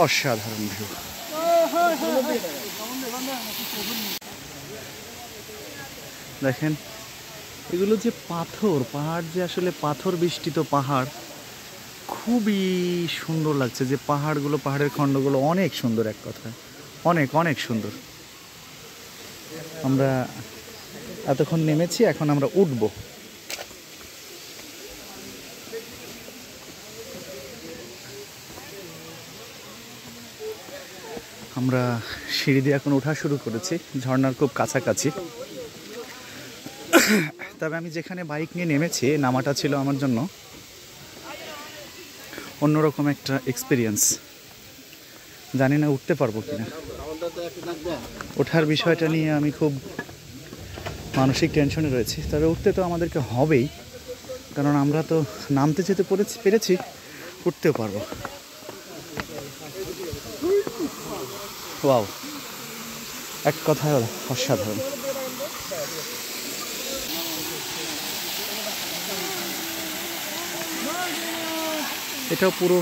অসাধারণ ভিউ। দেখেন এগুলো যে পাথর, পাহাড় যে আসলে পাথর বেষ্টিত পাহাড়, খুবই সুন্দর লাগছে। যে পাহাড়গুলো, পাহাড়ের খণ্ডগুলো অনেক সুন্দর, এক কথায় অনেক অনেক সুন্দর। আমরা এতক্ষণ নেমেছি, এখন আমরা উঠবো। আমরা সিঁড়ি দিয়ে এখন ওঠা শুরু করেছি, ঝর্ণার খুব কাছাকাছি। তবে আমি যেখানে বাইক নিয়ে নেমেছি, নামাটা ছিল আমার জন্য অন্যরকম একটা এক্সপিরিয়েন্স। জানি না উঠতে পারবো কিনা। ওঠার বিষয়টা নিয়ে আমি খুব মানসিক টেনশনে রয়েছি। তবে উঠতে তো আমাদেরকে হবেই, কারণ আমরা তো নামতে যেতে পেরেছি, উঠতেও পারবো। ওয়াও, এক কথায় অসাধারণ। এটাও পুরো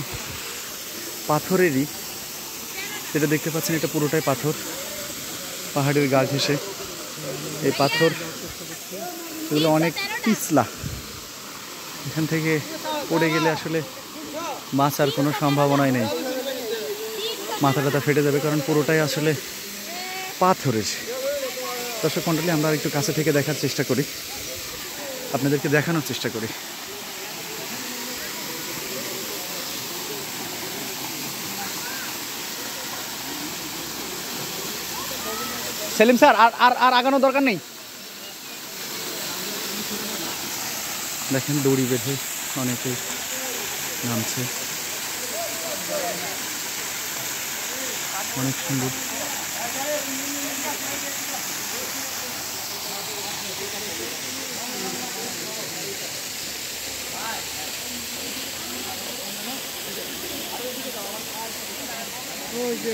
পাথরেরই, যেটা দেখতে পাচ্ছেন এটা পুরোটাই পাথর, পাহাড়ের গা ঘেঁষে। এই পাথর এগুলো অনেক পিছলা, এখান থেকে পড়ে গেলে আসলে বাঁচার কোনো সম্ভাবনাই নেই, মাথা টাথা ফেটে যাবে, কারণ পুরোটাই আসলে পাথরের। দর্শক মণ্ডলী, আমরা একটু কাছে থেকে দেখার চেষ্টা করি, আপনাদেরকে দেখানোর চেষ্টা করি। সেলিম স্যার, আর আর আর আগানোর দরকার নেই। দেখেন দড়ি বেঁধে অনেকে নামছে, অনেক সুন্দর। ওই যে